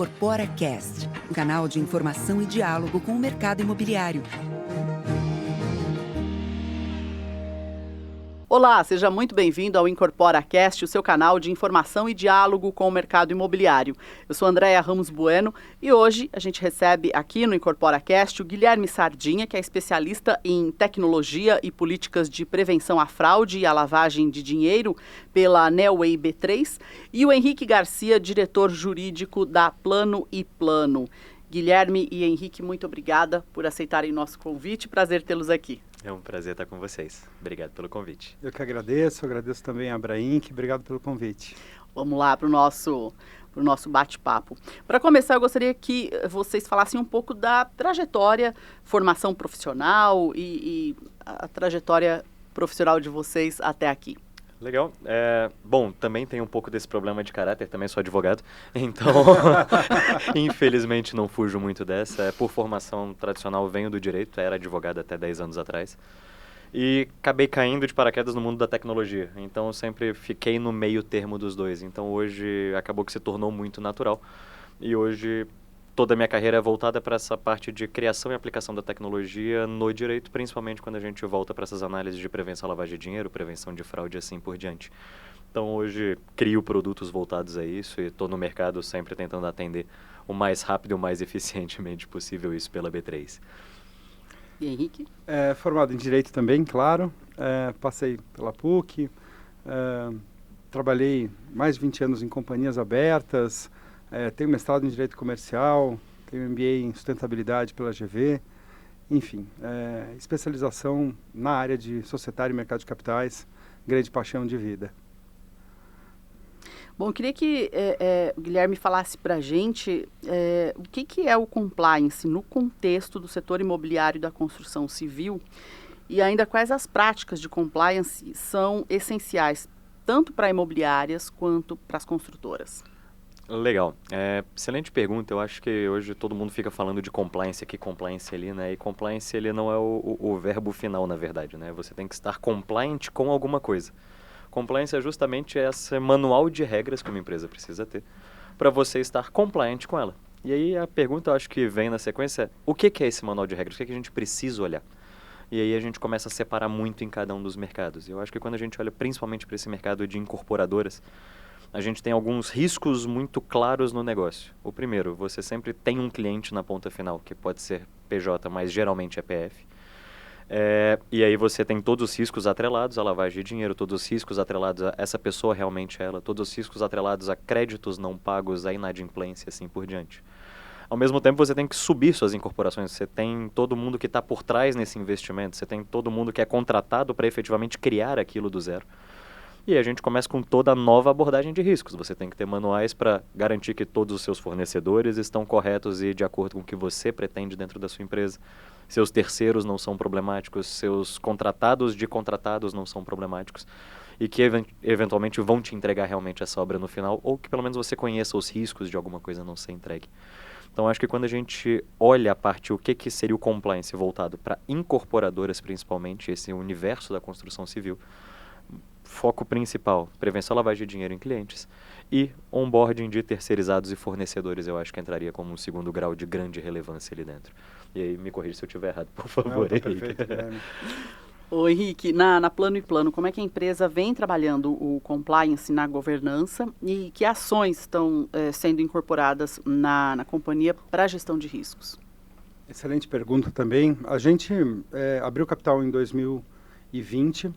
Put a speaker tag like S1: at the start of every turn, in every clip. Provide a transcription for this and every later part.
S1: Incorpora Cast, um canal de informação e diálogo com o mercado imobiliário.
S2: Olá, seja muito bem-vindo ao Incorpora Cast, o seu canal de informação e diálogo com o mercado imobiliário. Eu sou Andréia Ramos Bueno e hoje a gente recebe aqui no Incorpora Cast o Guilherme Sardinha, que é especialista em tecnologia e políticas de prevenção à fraude e à lavagem de dinheiro pela Nelway B3, e o Henrique Garcia, diretor jurídico da Plano e Plano. Guilherme e Henrique, muito obrigada por aceitarem nosso convite. Prazer tê-los aqui.
S3: É um prazer estar com vocês. Obrigado pelo convite.
S4: Eu que agradeço também a Abrainc, obrigado pelo convite.
S2: Vamos lá para o nosso bate-papo. Para começar, eu gostaria que vocês falassem um pouco da trajetória, formação profissional e a trajetória profissional de vocês até aqui.
S3: Legal. Bom, também tem um pouco desse problema de caráter, também sou advogado, então infelizmente não fujo muito dessa. Por formação tradicional, venho do direito, era advogado até 10 anos atrás. E acabei caindo de paraquedas no mundo da tecnologia, então eu sempre fiquei no meio termo dos dois. Então hoje acabou que se tornou muito natural. E hoje toda a minha carreira é voltada para essa parte de criação e aplicação da tecnologia no direito, principalmente quando a gente volta para essas análises de prevenção à lavagem de dinheiro, prevenção de fraude e assim por diante. Então hoje crio produtos voltados a isso e estou no mercado sempre tentando atender o mais rápido e o mais eficientemente possível isso pela B3.
S2: E Henrique?
S4: Formado em Direito também, claro. Passei pela PUC, trabalhei mais de 20 anos em companhias abertas, tenho mestrado em Direito Comercial, tenho MBA em Sustentabilidade pela GV, enfim, especialização na área de societário e mercado de capitais, grande paixão de vida.
S2: Bom, eu queria que o Guilherme falasse para a gente o que é o compliance no contexto do setor imobiliário e da construção civil e ainda quais as práticas de compliance são essenciais, tanto para imobiliárias quanto para as construtoras.
S3: Legal. Excelente pergunta. Eu acho que hoje todo mundo fica falando de compliance aqui, compliance ali, né? E compliance ele não é o verbo final, na verdade, né? Você tem que estar compliant com alguma coisa. Compliance é justamente esse manual de regras que uma empresa precisa ter para você estar compliant com ela. E aí a pergunta, eu acho que vem na sequência, é o que é esse manual de regras? O que a gente precisa olhar? E aí a gente começa a separar muito em cada um dos mercados. E eu acho que quando a gente olha principalmente para esse mercado de incorporadoras, a gente tem alguns riscos muito claros no negócio. O primeiro, você sempre tem um cliente na ponta final, que pode ser PJ, mas geralmente é PF. E aí você tem todos os riscos atrelados à lavagem de dinheiro, todos os riscos atrelados a essa pessoa realmente ela, todos os riscos atrelados a créditos não pagos, a inadimplência, assim por diante. Ao mesmo tempo, você tem que subir suas incorporações, você tem todo mundo que está por trás nesse investimento, você tem todo mundo que é contratado para efetivamente criar aquilo do zero. E a gente começa com toda a nova abordagem de riscos. Você tem que ter manuais para garantir que todos os seus fornecedores estão corretos e de acordo com o que você pretende dentro da sua empresa. Seus terceiros não são problemáticos, seus contratados de contratados não são problemáticos e que eventualmente vão te entregar realmente essa obra no final ou que pelo menos você conheça os riscos de alguma coisa não ser entregue. Então, acho que quando a gente olha a parte, o que seria o compliance voltado para incorporadoras principalmente, esse universo da construção civil, foco principal, prevenção à lavagem de dinheiro em clientes e onboarding de terceirizados e fornecedores, eu acho que entraria como um segundo grau de grande relevância ali dentro. E aí, me corrija se eu estiver errado, por favor.
S4: Não, tá perfeito, Guilherme.
S2: Ô Henrique, na Plano e Plano, como é que a empresa vem trabalhando o compliance na governança e que ações estão sendo incorporadas na companhia para a gestão de riscos?
S4: Excelente pergunta também. A gente abriu capital em 2020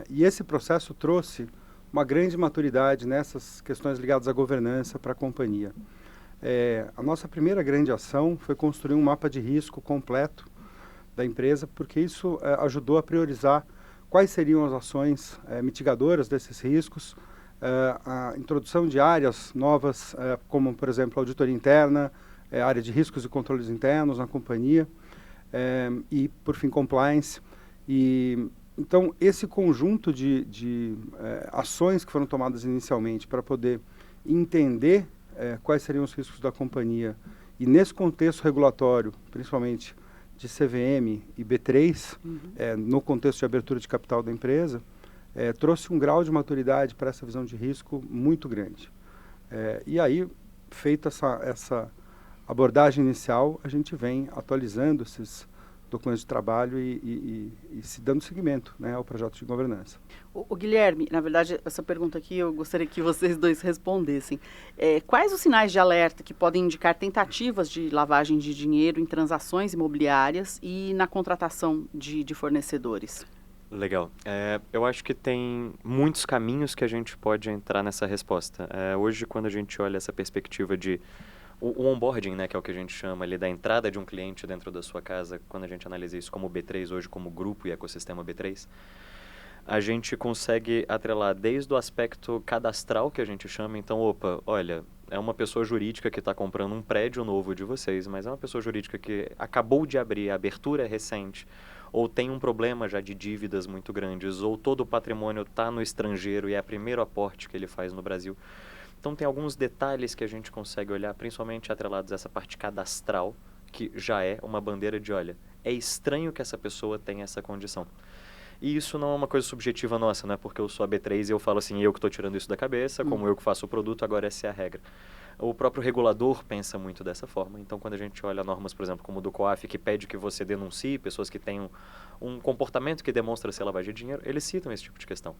S4: e esse processo trouxe uma grande maturidade nessas questões ligadas à governança para a companhia. A nossa primeira grande ação foi construir um mapa de risco completo da empresa, porque isso ajudou a priorizar quais seriam as ações mitigadoras desses riscos, a introdução de áreas novas, como, por exemplo, auditoria interna, área de riscos e controles internos na companhia, e, por fim, compliance. Então, esse conjunto de ações que foram tomadas inicialmente para poder entender quais seriam os riscos da companhia e nesse contexto regulatório, principalmente de CVM e B3, no contexto de abertura de capital da empresa, trouxe um grau de maturidade para essa visão de risco muito grande. E aí, feito essa abordagem inicial, a gente vem atualizando esses documentos de trabalho e se dando seguimento, né, ao projeto de governança.
S2: O Guilherme, na verdade, essa pergunta aqui eu gostaria que vocês dois respondessem. Quais os sinais de alerta que podem indicar tentativas de lavagem de dinheiro em transações imobiliárias e na contratação de fornecedores?
S3: Legal. Eu acho que tem muitos caminhos que a gente pode entrar nessa resposta. Hoje, quando a gente olha essa perspectiva de o onboarding, né, que é o que a gente chama ali da entrada de um cliente dentro da sua casa, quando a gente analisa isso como B3, hoje como grupo e ecossistema B3, a gente consegue atrelar desde o aspecto cadastral, que a gente chama, então, olha, é uma pessoa jurídica que está comprando um prédio novo de vocês, mas é uma pessoa jurídica que acabou de abrir, a abertura é recente, ou tem um problema já de dívidas muito grandes, ou todo o patrimônio está no estrangeiro e é o primeiro aporte que ele faz no Brasil. Então, tem alguns detalhes que a gente consegue olhar, principalmente atrelados a essa parte cadastral, que já é uma bandeira de, olha, é estranho que essa pessoa tenha essa condição. E isso não é uma coisa subjetiva nossa, não é porque eu sou a B3 e eu falo assim, eu que estou tirando isso da cabeça, como eu que faço o produto, agora essa é a regra. O próprio regulador pensa muito dessa forma. Então, quando a gente olha normas, por exemplo, como o do COAF, que pede que você denuncie pessoas que tenham um comportamento que demonstra ser lavagem de dinheiro, eles citam esse tipo de questão.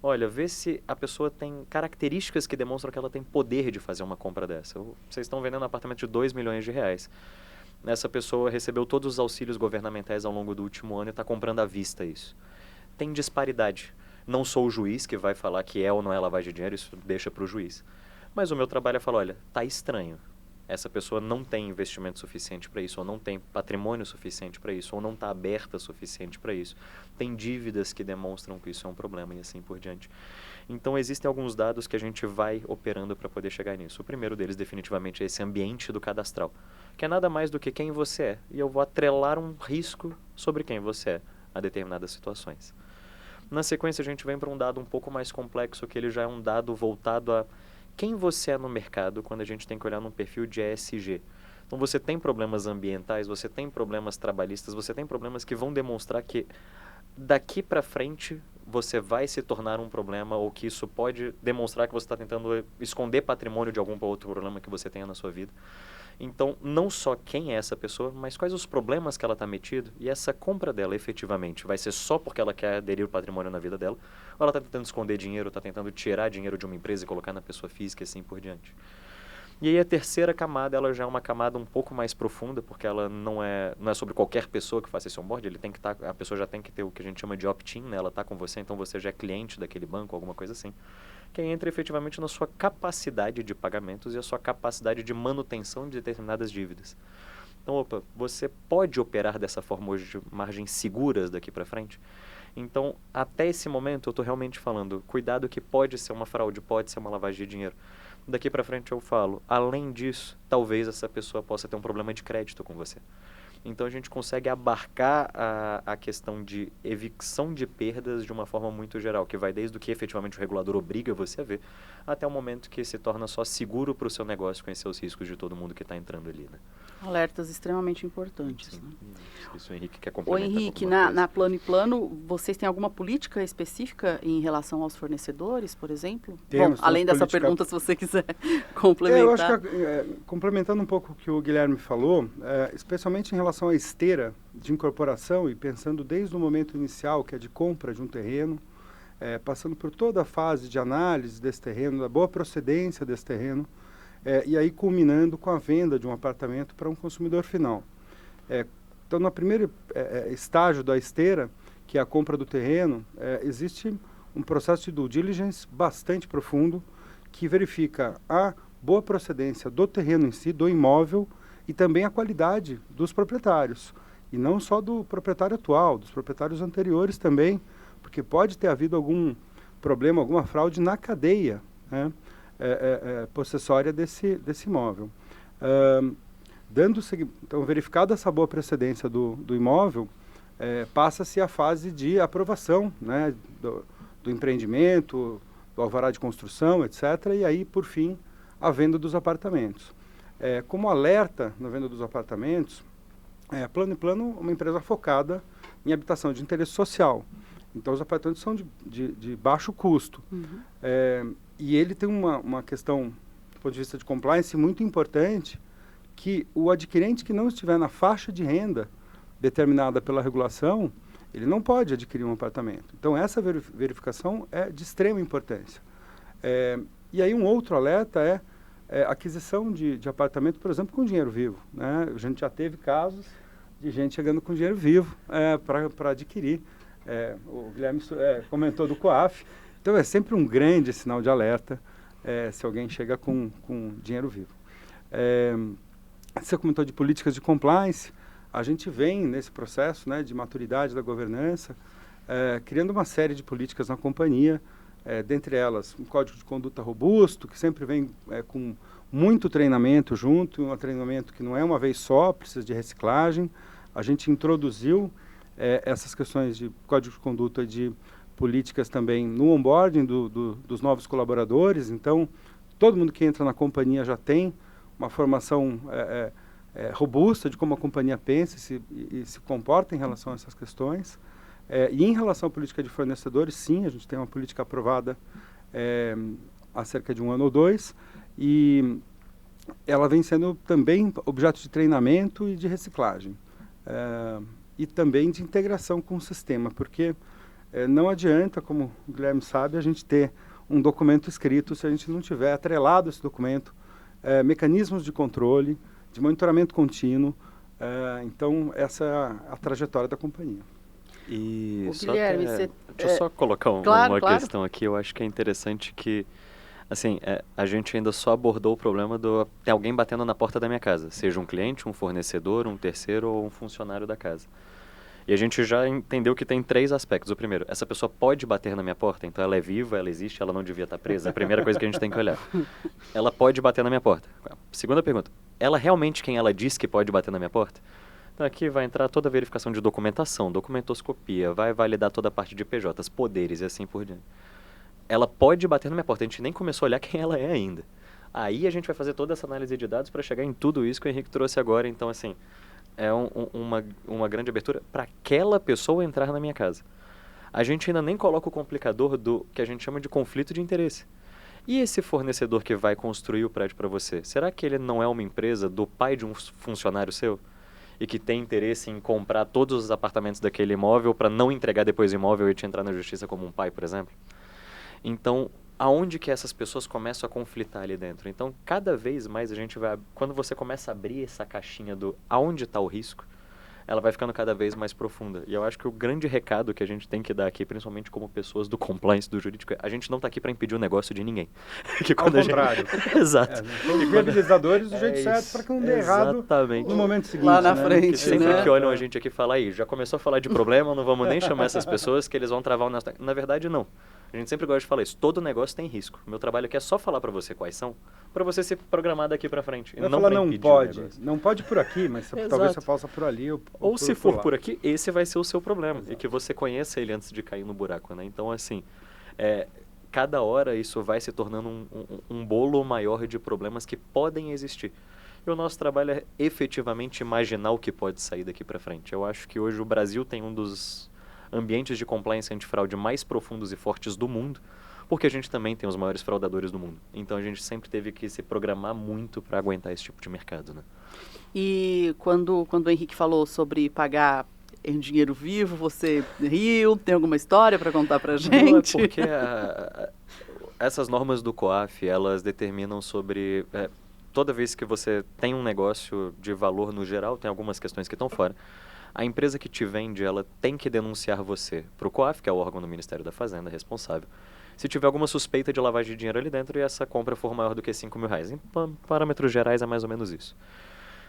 S3: Olha, vê se a pessoa tem características que demonstram que ela tem poder de fazer uma compra dessa. Vocês estão vendendo um apartamento de R$2 milhões. Essa pessoa recebeu todos os auxílios governamentais ao longo do último ano e está comprando à vista isso. Tem disparidade. Não sou o juiz que vai falar que é ou não é lavagem de dinheiro, isso deixa para o juiz. Mas o meu trabalho é falar, olha, tá estranho. Essa pessoa não tem investimento suficiente para isso, ou não tem patrimônio suficiente para isso, ou não está aberta o suficiente para isso. Tem dívidas que demonstram que isso é um problema e assim por diante. Então, existem alguns dados que a gente vai operando para poder chegar nisso. O primeiro deles, definitivamente, é esse ambiente do cadastral, que é nada mais do que quem você é. E eu vou atrelar um risco sobre quem você é a determinadas situações. Na sequência, a gente vem para um dado um pouco mais complexo, que ele já é um dado voltado a quem você é no mercado, quando a gente tem que olhar num perfil de ESG. Então, você tem problemas ambientais, você tem problemas trabalhistas, você tem problemas que vão demonstrar que daqui para frente você vai se tornar um problema, ou que isso pode demonstrar que você está tentando esconder patrimônio de algum outro problema que você tenha na sua vida. Então, não só quem é essa pessoa, mas quais os problemas que ela está metida, e essa compra dela efetivamente vai ser só porque ela quer aderir o patrimônio na vida dela, ou ela está tentando esconder dinheiro, está tentando tirar dinheiro de uma empresa e colocar na pessoa física e assim por diante. E aí a terceira camada, ela já é uma camada um pouco mais profunda, porque ela não é sobre qualquer pessoa que faça esse onboard, a pessoa já tem que ter o que a gente chama de opt-in, né? Ela está com você, então você já é cliente daquele banco, alguma coisa assim. Que entra efetivamente na sua capacidade de pagamentos e a sua capacidade de manutenção de determinadas dívidas. Então, você pode operar dessa forma hoje de margens seguras daqui para frente? Então, até esse momento, eu estou realmente falando, cuidado que pode ser uma fraude, pode ser uma lavagem de dinheiro. Daqui para frente eu falo, além disso, talvez essa pessoa possa ter um problema de crédito com você. Então, a gente consegue abarcar a questão de evicção de perdas de uma forma muito geral, que vai desde o que efetivamente o regulador obriga você a ver, até o momento que se torna só seguro para o seu negócio conhecer os riscos de todo mundo que está entrando ali, né?
S2: Alertas extremamente importantes.
S3: Sim.
S2: Né?
S3: Isso o Henrique quer complementar.
S2: Ô Henrique, na Plano e Plano, vocês têm alguma política específica em relação aos fornecedores, por exemplo?
S4: Temos
S2: além dessa
S4: política...
S2: pergunta, se você quiser complementar.
S4: Eu acho que, complementando um pouco o que o Guilherme falou, especialmente em relação à esteira de incorporação e pensando desde o momento inicial, que é de compra de um terreno, passando por toda a fase de análise desse terreno, da boa procedência desse terreno, e aí culminando com a venda de um apartamento para um consumidor final. Então, no primeiro estágio da esteira, que é a compra do terreno, existe um processo de due diligence bastante profundo, que verifica a boa procedência do terreno em si, do imóvel, e também a qualidade dos proprietários. E não só do proprietário atual, dos proprietários anteriores também, porque pode ter havido algum problema, alguma fraude na cadeia, né, possessória desse imóvel. Então, verificada essa boa procedência do imóvel, passa-se a fase de aprovação, né, do empreendimento, do alvará de construção, etc. E aí, por fim, a venda dos apartamentos. Como alerta na venda dos apartamentos, Plano e Plano é uma empresa focada em habitação de interesse social. Então, os apartamentos são de baixo custo. Uhum. E ele tem uma questão ponto de vista de compliance, muito importante que o adquirente que não estiver na faixa de renda determinada pela regulação, ele não pode adquirir um apartamento. Então, essa verificação é de extrema importância. E aí, um outro alerta é aquisição de apartamento, por exemplo, com dinheiro vivo, né? A gente já teve casos de gente chegando com dinheiro vivo para adquirir. O Guilherme comentou do COAF. Então, é sempre um grande sinal de alerta se alguém chega com dinheiro vivo. Você comentou de políticas de compliance. A gente vem nesse processo, né, de maturidade da governança, criando uma série de políticas na companhia, dentre elas um código de conduta robusto, que sempre vem com muito treinamento junto, um treinamento que não é uma vez só, precisa de reciclagem. A gente introduziu essas questões de código de conduta e de políticas também no onboarding dos novos colaboradores. Então, todo mundo que entra na companhia já tem uma formação robusta de como a companhia pensa e se comporta em relação a essas questões. E em relação à política de fornecedores, sim, a gente tem uma política aprovada há cerca de 1 ano ou 2, e ela vem sendo também objeto de treinamento e de reciclagem. E também de integração com o sistema, porque não adianta, como o Guilherme sabe, a gente ter um documento escrito se a gente não tiver atrelado esse documento mecanismos de controle, de monitoramento contínuo. Então, essa é a trajetória da companhia.
S3: E
S2: Guilherme,
S3: deixa eu só colocar uma questão aqui. Eu acho que é interessante que, assim, a gente ainda só abordou o problema tem alguém batendo na porta da minha casa, seja um cliente, um fornecedor, um terceiro ou um funcionário da casa. E a gente já entendeu que tem 3 aspectos. O primeiro, essa pessoa pode bater na minha porta, então ela é viva, ela existe, ela não devia estar presa. É a primeira coisa que a gente tem que olhar. Ela pode bater na minha porta. Segunda pergunta, ela realmente quem ela diz que pode bater na minha porta? Então aqui vai entrar toda a verificação de documentação, documentoscopia, vai validar toda a parte de PJs, poderes e assim por diante. Ela pode bater na minha porta, a gente nem começou a olhar quem ela é ainda. Aí a gente vai fazer toda essa análise de dados para chegar em tudo isso que o Henrique trouxe agora. Então, assim, é uma grande abertura para aquela pessoa entrar na minha casa. A gente ainda nem coloca o complicador do que a gente chama de conflito de interesse. E esse fornecedor que vai construir o prédio para você, será que ele não é uma empresa do pai de um funcionário seu? E que tem interesse em comprar todos os apartamentos daquele imóvel para não entregar depois o imóvel e te entrar na justiça como um pai, por exemplo? Então, aonde que essas pessoas começam a conflitar ali dentro? Então, cada vez mais a gente vai... Quando você começa a abrir essa caixinha do aonde está o risco, ela vai ficando cada vez mais profunda. E eu acho que o grande recado que a gente tem que dar aqui, principalmente como pessoas do compliance, do jurídico, é a gente não está aqui para impedir o negócio de ninguém.
S4: Que quando Ao contrário.
S3: Exato.
S4: Os viabilizadores do jeito certo para que não dê errado no momento seguinte.
S2: Lá na frente,
S3: que sempre que olham a gente aqui e falam, aí, já começou a falar de problema, não vamos nem chamar essas pessoas que eles vão travar o nosso... Na verdade, não. A gente sempre gosta de falar isso. Todo negócio tem risco. Meu trabalho aqui é só falar para você quais são, para você se programar daqui para frente.
S4: Não falar não pode. Não pode por aqui, mas talvez você possa por ali.
S3: Ou se for por aqui, esse vai ser o seu problema. Exato. E que você conheça ele antes de cair no buraco, né? Então, assim, cada hora isso vai se tornando um bolo maior de problemas que podem existir. E o nosso trabalho é efetivamente imaginar o que pode sair daqui para frente. Eu acho que hoje o Brasil tem um dos ambientes de compliance antifraude mais profundos e fortes do mundo, porque a gente também tem os maiores fraudadores do mundo. Então a gente sempre teve que se programar muito para aguentar esse tipo de mercado, né?
S2: E quando o Henrique falou sobre pagar em dinheiro vivo, você riu? Tem alguma história para contar para a gente?
S3: Não, é porque essas normas do COAF, elas determinam sobre... toda vez que você tem um negócio de valor no geral, tem algumas questões que estão fora. A empresa que te vende, ela tem que denunciar você para o COAF, que é o órgão do Ministério da Fazenda responsável, se tiver alguma suspeita de lavagem de dinheiro ali dentro e essa compra for maior do que R$5.000. Em parâmetros gerais é mais ou menos isso.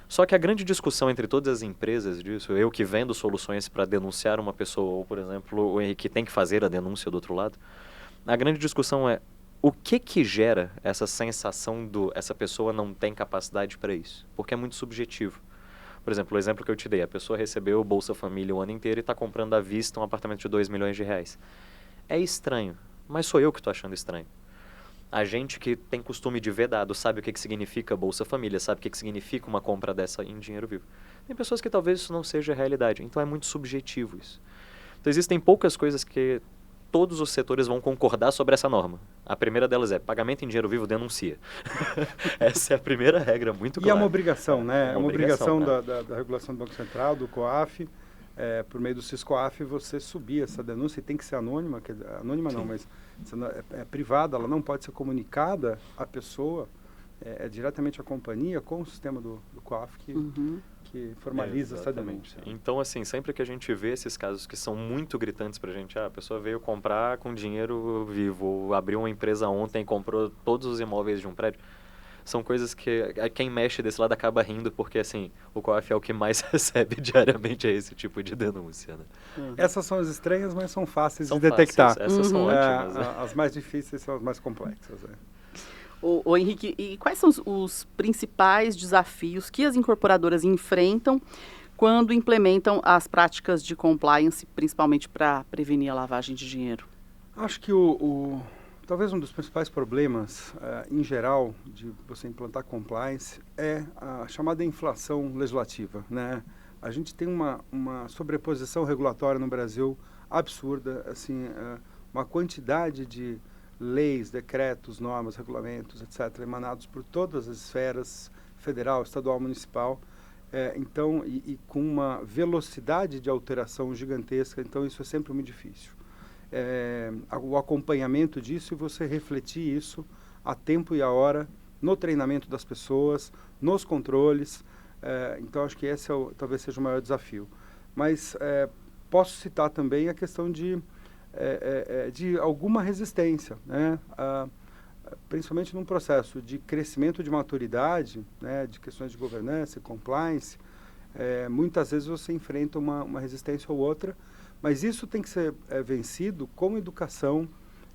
S3: Só que a grande discussão entre todas as empresas disso, eu que vendo soluções para denunciar uma pessoa, ou por exemplo, o Henrique tem que fazer a denúncia do outro lado, a grande discussão é o que gera essa sensação essa pessoa não tem capacidade para isso? Porque é muito subjetivo. Por exemplo, o exemplo que eu te dei, a pessoa recebeu o Bolsa Família o ano inteiro e está comprando à vista um apartamento de R$2 milhões. É estranho, mas sou eu que estou achando estranho. A gente que tem costume de ver dados sabe o que significa Bolsa Família, sabe o que significa uma compra dessa em dinheiro vivo. Tem pessoas que talvez isso não seja realidade, então é muito subjetivo isso. Então existem poucas coisas que todos os setores vão concordar sobre essa norma. A primeira delas é pagamento em dinheiro vivo denuncia. Essa é a primeira regra, muito clara.
S4: E é uma obrigação, né? É uma obrigação
S3: né?
S4: da regulação do Banco Central, do COAF, por meio do SIS-COAF, você subir essa denúncia, e tem que ser anônima, anônima não, mas é privada, ela não pode ser comunicada à pessoa, diretamente à companhia, com o sistema do COAF que formaliza essa denúncia.
S3: Então, assim, sempre que a gente vê esses casos que são muito gritantes pra gente, a pessoa veio comprar com dinheiro vivo, ou abriu uma empresa ontem e comprou todos os imóveis de um prédio, são coisas que quem mexe desse lado acaba rindo, porque, assim, o COAF é o que mais recebe diariamente esse tipo de denúncia, né?
S4: Essas são as estranhas, mas são fáceis de detectar.
S3: Essas são ótimas.
S4: As mais difíceis são as mais complexas.
S2: Ô Henrique, e quais são os principais desafios que as incorporadoras enfrentam quando implementam as práticas de compliance, principalmente para prevenir a lavagem de dinheiro?
S4: Acho que talvez um dos principais problemas, em geral, de você implantar compliance é a chamada inflação legislativa, né? A gente tem uma sobreposição regulatória no Brasil absurda, assim, uma quantidade de leis, decretos, normas, regulamentos, etc., emanados por todas as esferas, federal, estadual, municipal, então, e com uma velocidade de alteração gigantesca, então isso é sempre muito difícil. O acompanhamento disso e você refletir isso a tempo e a hora no treinamento das pessoas, nos controles, então acho que esse talvez seja o maior desafio. Mas posso citar também a questão de alguma resistência, né? Principalmente num processo de crescimento de maturidade, né? De questões de governança e compliance, muitas vezes você enfrenta uma resistência ou outra, mas isso tem que ser vencido com educação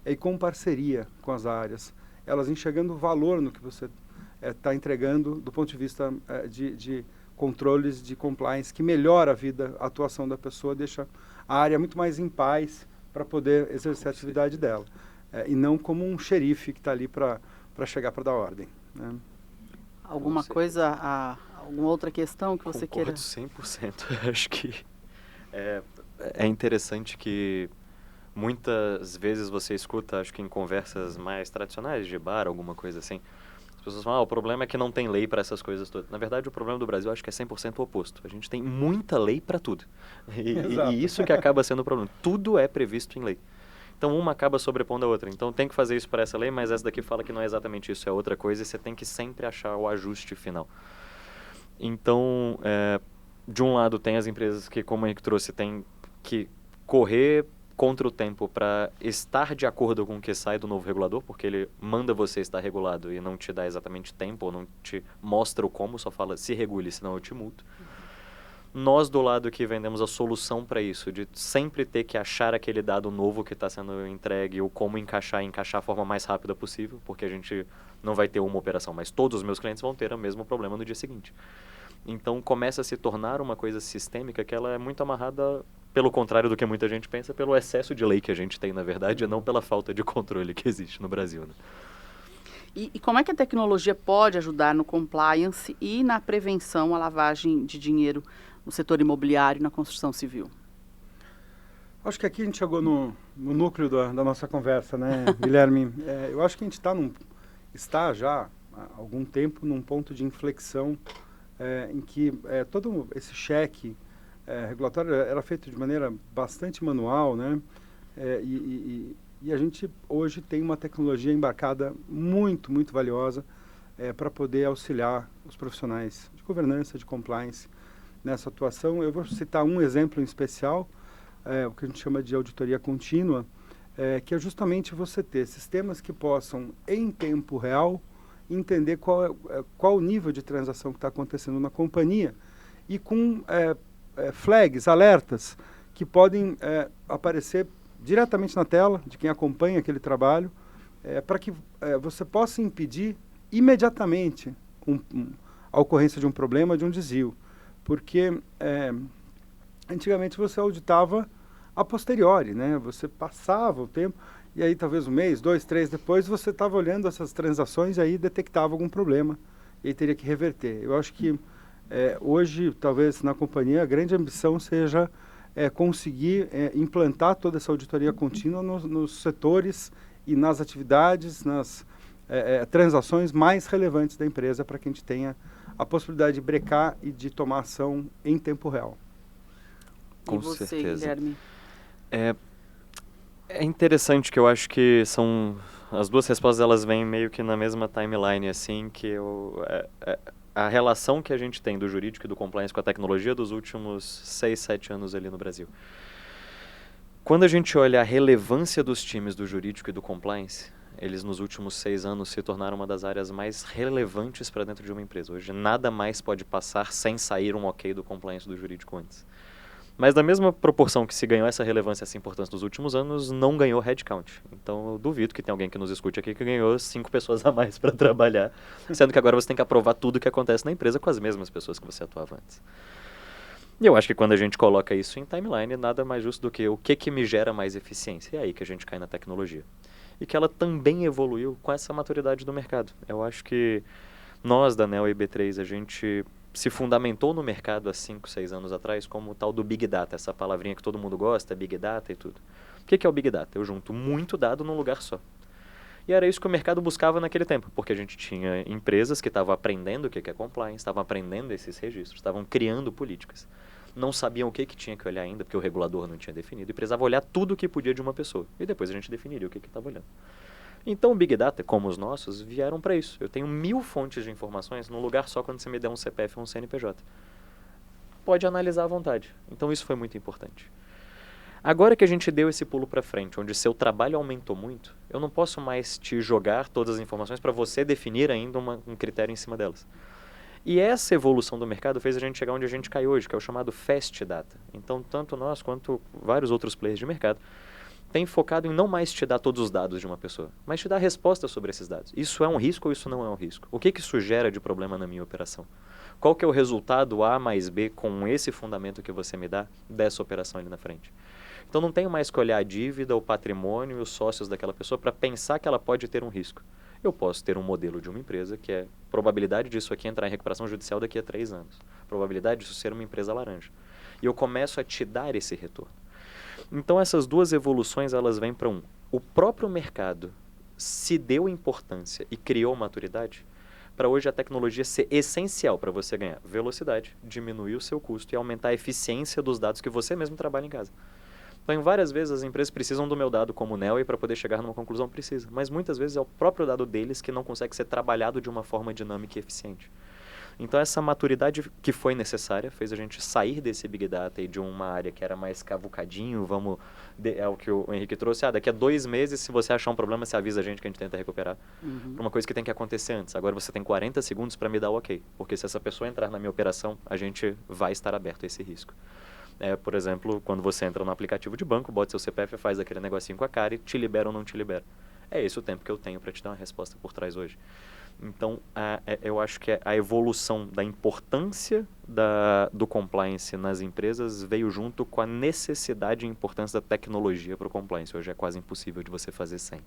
S4: e com parceria com as áreas, elas enxergando o valor no que você está entregando do ponto de vista de controles de compliance, que melhora a atuação da pessoa, deixa a área muito mais em paz para poder exercer a atividade dela, e não como um xerife que está ali para chegar para dar ordem, né?
S2: Alguma coisa, alguma outra questão que você queira?
S3: Concordo 100%. Acho que é interessante que muitas vezes você escuta, acho que em conversas mais tradicionais de bar, alguma coisa assim, as pessoas falam, o problema é que não tem lei para essas coisas todas. Na verdade, o problema do Brasil acho que é 100% o oposto. A gente tem muita lei para tudo. E isso que acaba sendo o problema. Tudo é previsto em lei. Então, uma acaba sobrepondo a outra. Então, tem que fazer isso para essa lei, mas essa daqui fala que não é exatamente isso, é outra coisa, e você tem que sempre achar o ajuste final. Então, de um lado, tem as empresas que, como a Henrique trouxe, tem que correr contra o tempo para estar de acordo com o que sai do novo regulador, porque ele manda você estar regulado e não te dá exatamente tempo, ou não te mostra o como, só fala se regule, senão eu te multo. Nós, do lado que vendemos a solução para isso, de sempre ter que achar aquele dado novo que está sendo entregue, ou como encaixar a forma mais rápida possível, porque a gente não vai ter uma operação, mas todos os meus clientes vão ter o mesmo problema no dia seguinte. Então, começa a se tornar uma coisa sistêmica que ela é muito amarrada, pelo contrário do que muita gente pensa, pelo excesso de lei que a gente tem, na verdade, e não pela falta de controle que existe no Brasil, né?
S2: E como é que a tecnologia pode ajudar no compliance e na prevenção à lavagem de dinheiro no setor imobiliário e na construção civil?
S4: Acho que aqui a gente chegou no núcleo da nossa conversa, né, Guilherme? Eu acho que a gente está já há algum tempo num ponto de inflexão em que todo esse cheque regulatório era feito de maneira bastante manual, né? E a gente hoje tem uma tecnologia embarcada muito, muito valiosa para poder auxiliar os profissionais de governança, de compliance nessa atuação. Eu vou citar um exemplo em especial, o que a gente chama de auditoria contínua, que é justamente você ter sistemas que possam, em tempo real, entender qual o nível de transação que está acontecendo na companhia e com flags, alertas, que podem aparecer diretamente na tela de quem acompanha aquele trabalho, para que você possa impedir imediatamente a ocorrência de um problema, de um desvio. Porque antigamente você auditava a posteriori, né? Você passava o tempo, e aí talvez um mês, 2, 3 depois, você estava olhando essas transações e aí detectava algum problema e aí teria que reverter. Eu acho que hoje, talvez na companhia, a grande ambição seja conseguir implantar toda essa auditoria contínua nos setores e nas atividades, nas transações mais relevantes da empresa, para que a gente tenha a possibilidade de brecar e de tomar ação em tempo real.
S2: Com você, certeza. Guilherme?
S3: É interessante que eu acho que são... As duas respostas, elas vêm meio que na mesma timeline, assim, que a relação que a gente tem do jurídico e do compliance com a tecnologia dos últimos 6, 7 anos ali no Brasil. Quando a gente olha a relevância dos times do jurídico e do compliance, eles nos últimos 6 anos se tornaram uma das áreas mais relevantes para dentro de uma empresa. Hoje nada mais pode passar sem sair um ok do compliance do jurídico antes. Mas da mesma proporção que se ganhou essa relevância, essa importância nos últimos anos, não ganhou headcount. Então eu duvido que tenha alguém que nos escute aqui que ganhou 5 pessoas a mais para trabalhar, sendo que agora você tem que aprovar tudo o que acontece na empresa com as mesmas pessoas que você atuava antes. E eu acho que quando a gente coloca isso em timeline, nada mais justo do que o que me gera mais eficiência. E é aí que a gente cai na tecnologia. E que ela também evoluiu com essa maturidade do mercado. Eu acho que nós da Neo e B3, a gente se fundamentou no mercado há 5, 6 anos atrás como o tal do Big Data, essa palavrinha que todo mundo gosta, Big Data e tudo. O que é o Big Data? Eu junto muito dado num lugar só. E era isso que o mercado buscava naquele tempo, porque a gente tinha empresas que estavam aprendendo o que é compliance, estavam aprendendo esses registros, estavam criando políticas. Não sabiam o que tinha que olhar ainda, porque o regulador não tinha definido, e precisava olhar tudo o que podia de uma pessoa. E depois a gente definiria o que estava olhando. Então, o Big Data, como os nossos, vieram para isso. Eu tenho 1000 fontes de informações num lugar só quando você me der um CPF ou um CNPJ. Pode analisar à vontade. Então, isso foi muito importante. Agora que a gente deu esse pulo para frente, onde seu trabalho aumentou muito, eu não posso mais te jogar todas as informações para você definir ainda um critério em cima delas. E essa evolução do mercado fez a gente chegar onde a gente cai hoje, que é o chamado Fast Data. Então, tanto nós quanto vários outros players de mercado tem focado em não mais te dar todos os dados de uma pessoa, mas te dar respostas sobre esses dados. Isso é um risco ou isso não é um risco? O que isso gera de problema na minha operação? Qual que é o resultado A mais B com esse fundamento que você me dá dessa operação ali na frente? Então não tenho mais que olhar a dívida, o patrimônio e os sócios daquela pessoa para pensar que ela pode ter um risco. Eu posso ter um modelo de uma empresa que é probabilidade disso aqui entrar em recuperação judicial daqui a 3 anos. Probabilidade disso ser uma empresa laranja. E eu começo a te dar esse retorno. Então essas duas evoluções, elas vêm para o próprio mercado se deu importância e criou maturidade para hoje a tecnologia ser essencial para você ganhar velocidade, diminuir o seu custo e aumentar a eficiência dos dados que você mesmo trabalha em casa. Então, várias vezes as empresas precisam do meu dado como Neo e para poder chegar numa conclusão precisa, mas muitas vezes é o próprio dado deles que não consegue ser trabalhado de uma forma dinâmica e eficiente. Então, essa maturidade que foi necessária fez a gente sair desse Big Data e de uma área que era mais cavucadinho, é o que o Henrique trouxe, daqui a 2 meses, se você achar um problema, você avisa a gente que a gente tenta recuperar. Para uma coisa que tem que acontecer antes. Agora você tem 40 segundos para me dar o ok, porque se essa pessoa entrar na minha operação, a gente vai estar aberto a esse risco. Por exemplo, quando você entra no aplicativo de banco, bota seu CPF, faz aquele negocinho com a cara e te libera ou não te libera. É esse o tempo que eu tenho para te dar uma resposta por trás hoje. Então, eu acho que a evolução da importância do compliance nas empresas veio junto com a necessidade e importância da tecnologia para o compliance. Hoje é quase impossível de você fazer sem.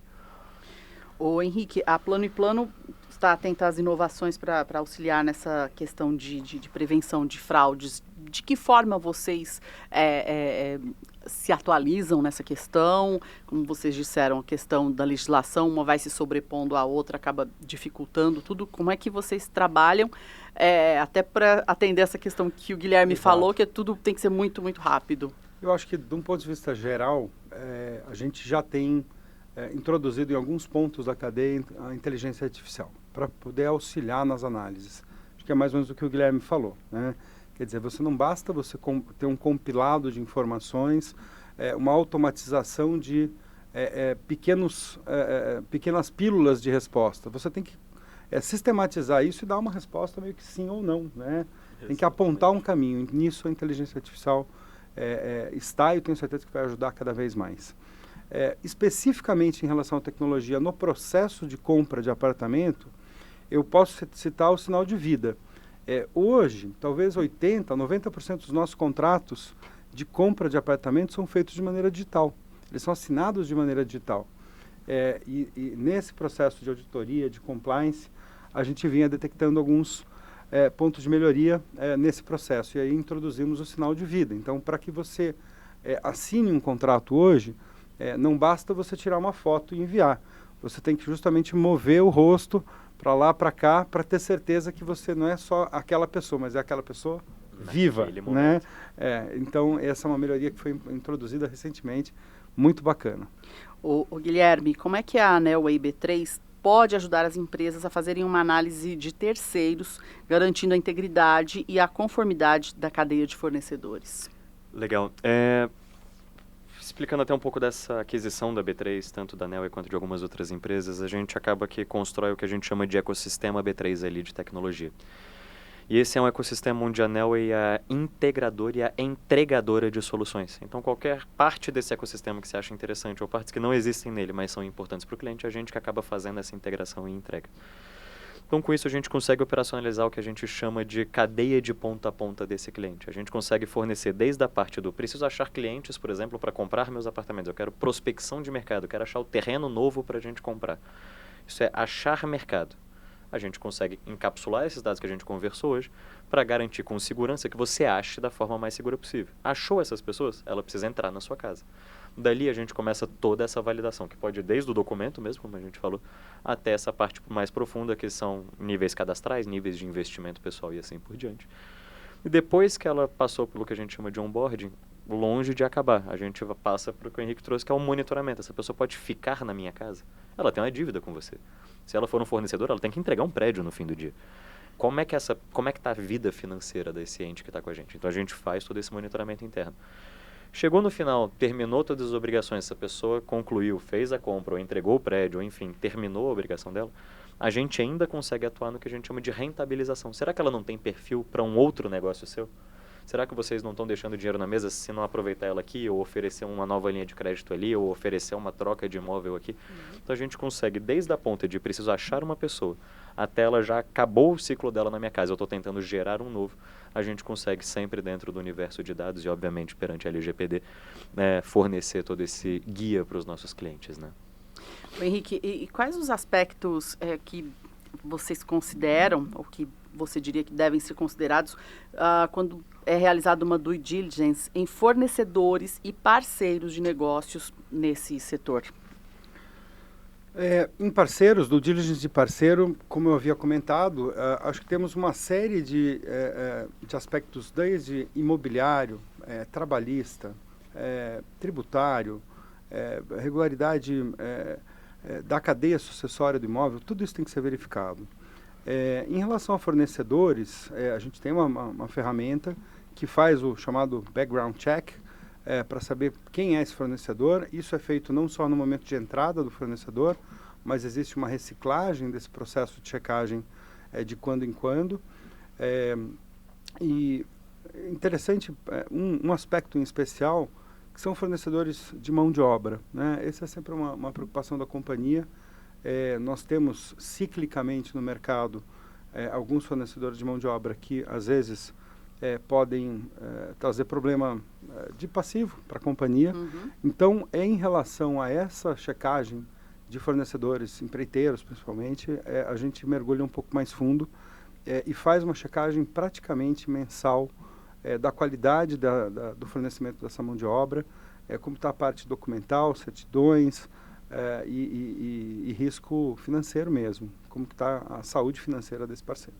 S2: Ô Henrique, a Plano & Plano está atenta às inovações para auxiliar nessa questão de prevenção de fraudes. De que forma vocês se atualizam nessa questão? Como vocês disseram, a questão da legislação, uma vai se sobrepondo à outra, acaba dificultando tudo. Como é que vocês trabalham até para atender essa questão que o Guilherme falou, que tudo tem que ser muito, muito rápido?
S4: Eu acho que, de um ponto de vista geral, a gente já tem introduzido em alguns pontos da cadeia a inteligência artificial, para poder auxiliar nas análises. Acho que é mais ou menos o que o Guilherme falou, né? Quer dizer, não basta você ter um compilado de informações, uma automatização de pequenas pílulas de resposta. Você tem que sistematizar isso e dar uma resposta meio que sim ou não, né? Tem que apontar um caminho. Nisso a inteligência artificial está e eu tenho certeza que vai ajudar cada vez mais. Especificamente em relação à tecnologia, no processo de compra de apartamento, eu posso citar o sinal de vida. Hoje, talvez 80%, 90% dos nossos contratos de compra de apartamento são feitos de maneira digital. Eles são assinados de maneira digital. E nesse processo de auditoria, de compliance, a gente vinha detectando alguns pontos de melhoria nesse processo. E aí introduzimos o sinal de vida. Então, para que você assine um contrato hoje, não basta você tirar uma foto e enviar. Você tem que justamente mover o rosto para lá, para cá, para ter certeza que você não é só aquela pessoa, mas é aquela pessoa viva, né? Então, essa é uma melhoria que foi introduzida recentemente, muito bacana.
S2: O Guilherme, como é que a Nelway B3 pode ajudar as empresas a fazerem uma análise de terceiros, garantindo a integridade e a conformidade da cadeia de fornecedores?
S3: Legal. Explicando até um pouco dessa aquisição da B3, tanto da Nelway quanto de algumas outras empresas, a gente acaba que constrói o que a gente chama de ecossistema B3 ali de tecnologia. E esse é um ecossistema onde a Nelway é a integradora e a entregadora de soluções. Então, qualquer parte desse ecossistema que você acha interessante ou partes que não existem nele, mas são importantes para o cliente, é a gente que acaba fazendo essa integração e entrega. Então, com isso, a gente consegue operacionalizar o que a gente chama de cadeia de ponta a ponta desse cliente. A gente consegue fornecer desde a parte do preciso achar clientes, por exemplo, para comprar meus apartamentos. Eu quero prospecção de mercado, eu quero achar o terreno novo para a gente comprar. Isso é achar mercado. A gente consegue encapsular esses dados que a gente conversou hoje para garantir com segurança que você ache da forma mais segura possível. Achou essas pessoas? Ela precisa entrar na sua casa. Dali a gente começa toda essa validação, que pode ir desde o documento mesmo, como a gente falou, até essa parte mais profunda, que são níveis cadastrais, níveis de investimento pessoal e assim por diante. E depois que ela passou pelo que a gente chama de onboarding, longe de acabar, a gente passa para o que o Henrique trouxe, que é o monitoramento. Essa pessoa pode ficar na minha casa, ela tem uma dívida com você. Se ela for um fornecedor, ela tem que entregar um prédio no fim do dia. Como é que está a vida financeira desse ente que está com a gente? Então a gente faz todo esse monitoramento interno. Chegou no final, terminou todas as obrigações, essa pessoa concluiu, fez a compra, ou entregou o prédio, ou enfim, terminou a obrigação dela, a gente ainda consegue atuar no que a gente chama de rentabilização. Será que ela não tem perfil para um outro negócio seu? Será que vocês não estão deixando dinheiro na mesa se não aproveitar ela aqui, ou oferecer uma nova linha de crédito ali, ou oferecer uma troca de imóvel aqui? Então a gente consegue, desde a ponta de preciso achar uma pessoa, até ela já acabou o ciclo dela na minha casa, eu estou tentando gerar um novo, a gente consegue sempre dentro do universo de dados e, obviamente, perante a LGPD, fornecer todo esse guia para os nossos clientes, né?
S2: Henrique, e quais os aspectos que vocês consideram, ou que você diria que devem ser considerados quando é realizada uma due diligence em fornecedores e parceiros de negócios nesse setor?
S4: Em parceiros, do diligence de parceiro, como eu havia comentado, acho que temos uma série de aspectos, desde imobiliário, trabalhista, tributário, regularidade da cadeia sucessória do imóvel, tudo isso tem que ser verificado. Em relação a fornecedores, a gente tem uma ferramenta que faz o chamado background check, para saber quem é esse fornecedor. Isso é feito não só no momento de entrada do fornecedor, mas existe uma reciclagem desse processo de checagem de quando em quando. E interessante, um aspecto em especial, que são fornecedores de mão de obra, né? Essa é sempre uma preocupação da companhia. Nós temos ciclicamente no mercado alguns fornecedores de mão de obra que às vezes podem trazer problema de passivo para a companhia. Então, em relação a essa checagem de fornecedores, empreiteiros principalmente, a gente mergulha um pouco mais fundo e faz uma checagem praticamente mensal da qualidade do fornecimento dessa mão de obra, como está a parte documental, certidões e risco financeiro mesmo, como está a saúde financeira desse parceiro.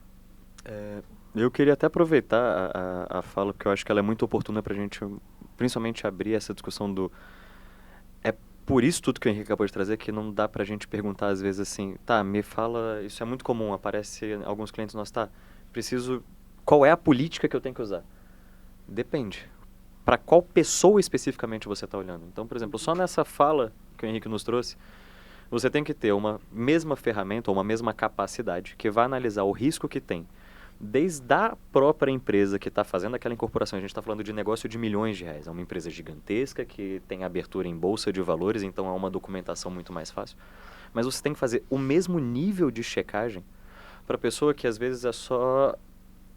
S3: Eu queria até aproveitar a fala, porque eu acho que ela é muito oportuna para a gente, principalmente, abrir essa discussão do... Por isso tudo que o Henrique acabou de trazer, que não dá para a gente perguntar às vezes assim, tá, me fala, isso é muito comum, aparece alguns clientes nossos, tá, qual é a política que eu tenho que usar? Depende. Para qual pessoa especificamente você está olhando? Então, por exemplo, só nessa fala que o Henrique nos trouxe, você tem que ter uma mesma ferramenta ou uma mesma capacidade que vai analisar o risco que tem desde a própria empresa que está fazendo aquela incorporação. A gente está falando de negócio de milhões de reais. É uma empresa gigantesca que tem abertura em bolsa de valores, então é uma documentação muito mais fácil. Mas você tem que fazer o mesmo nível de checagem para a pessoa que às vezes só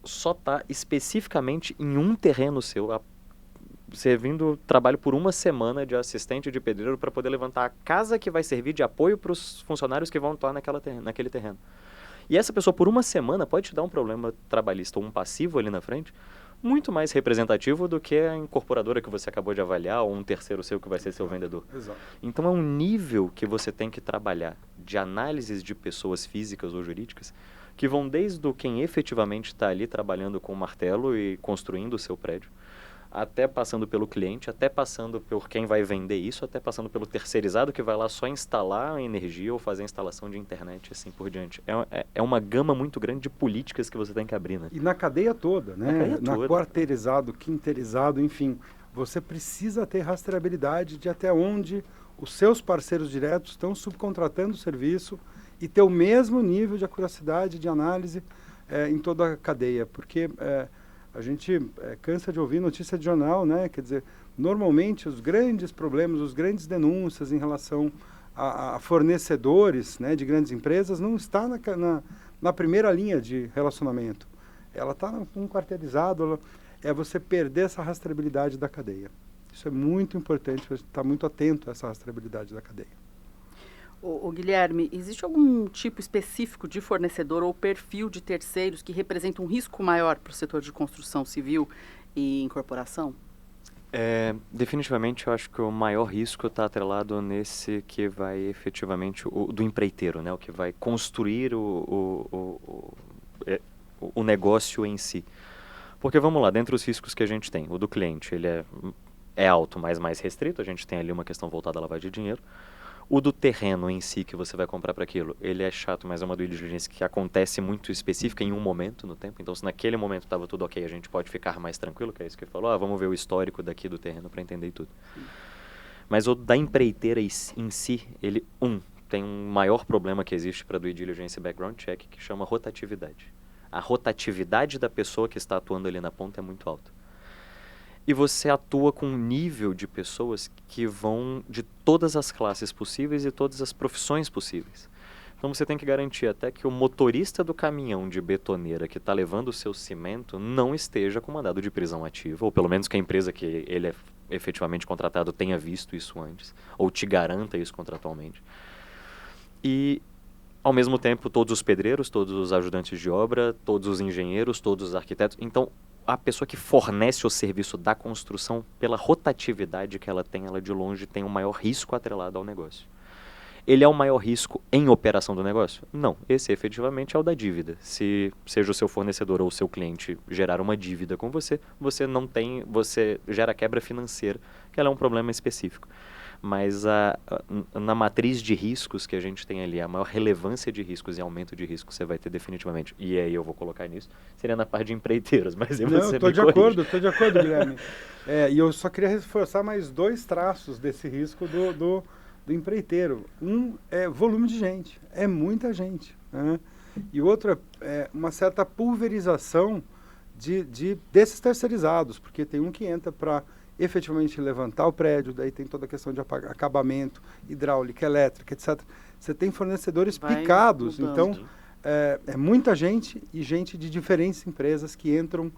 S3: está especificamente em um terreno seu, servindo trabalho por uma semana de assistente de pedreiro para poder levantar a casa que vai servir de apoio para os funcionários que vão atuar naquele terreno. E essa pessoa, por uma semana, pode te dar um problema trabalhista ou um passivo ali na frente, muito mais representativo do que a incorporadora que você acabou de avaliar ou um terceiro seu que vai ser seu vendedor.
S4: Exato.
S3: Então é um nível que você tem que trabalhar de análises de pessoas físicas ou jurídicas que vão desde quem efetivamente está ali trabalhando com o martelo e construindo o seu prédio, até passando pelo cliente, até passando por quem vai vender isso, até passando pelo terceirizado que vai lá só instalar a energia ou fazer a instalação de internet e assim por diante. É uma gama muito grande de políticas que você tem que abrir, né?
S4: E na cadeia toda, né?
S3: Na cadeia toda.
S4: Quarteirizado, quinteirizado, enfim, você precisa ter rastreabilidade de até onde os seus parceiros diretos estão subcontratando o serviço e ter o mesmo nível de acuracidade de análise em toda a cadeia, porque a gente cansa de ouvir notícia de jornal, né? Quer dizer, normalmente os grandes problemas, os grandes denúncias em relação a fornecedores, né, de grandes empresas não está na primeira linha de relacionamento. Ela está com quarteirizado, é você perder essa rastreabilidade da cadeia. Isso é muito importante, você estar muito atento a essa rastreabilidade da cadeia.
S2: O Guilherme, existe algum tipo específico de fornecedor ou perfil de terceiros que representa um risco maior para o setor de construção civil e incorporação?
S3: Definitivamente, eu acho que o maior risco está atrelado nesse que vai efetivamente, do empreiteiro, né? O que vai construir o negócio em si. Porque vamos lá, dentre os riscos que a gente tem, o do cliente, ele é alto, mas mais restrito, a gente tem ali uma questão voltada à lavagem de dinheiro. O do terreno em si que você vai comprar para aquilo, ele é chato, mas é uma due diligence que acontece muito específica em um momento no tempo. Então, se naquele momento estava tudo ok, a gente pode ficar mais tranquilo, que é isso que ele falou. Vamos ver o histórico daqui do terreno para entender tudo. Mas o da empreiteira em si, ele, tem um maior problema que existe para due diligence e background check, que chama rotatividade. A rotatividade da pessoa que está atuando ali na ponta é muito alta. E você atua com um nível de pessoas que vão de todas as classes possíveis e todas as profissões possíveis. Então você tem que garantir até que o motorista do caminhão de betoneira que está levando o seu cimento não esteja com mandado de prisão ativa, ou pelo menos que a empresa que ele é efetivamente contratado tenha visto isso antes, ou te garanta isso contratualmente. E, ao mesmo tempo, todos os pedreiros, todos os ajudantes de obra, todos os engenheiros, todos os arquitetos. Então, a pessoa que fornece o serviço da construção, pela rotatividade que ela tem, ela de longe tem um maior risco atrelado ao negócio. Ele é o maior risco em operação do negócio? Não, esse efetivamente é o da dívida. Se seja o seu fornecedor ou o seu cliente gerar uma dívida com você, você gera quebra financeira, que ela é um problema específico. Mas na matriz de riscos que a gente tem ali, a maior relevância de riscos e aumento de riscos você vai ter definitivamente, e aí eu vou colocar nisso, seria na parte de empreiteiros, mas aí você
S4: estou de acordo, Guilherme. E eu só queria reforçar mais 2 traços desse risco do empreiteiro. Um é volume de gente, é muita gente, né? E o outro é uma certa pulverização desses terceirizados, porque tem um que entra para efetivamente levantar o prédio, daí tem toda a questão de acabamento, hidráulica, elétrica, etc. Você tem fornecedores picados,
S2: mudando.
S4: então é muita gente e gente de diferentes empresas que entram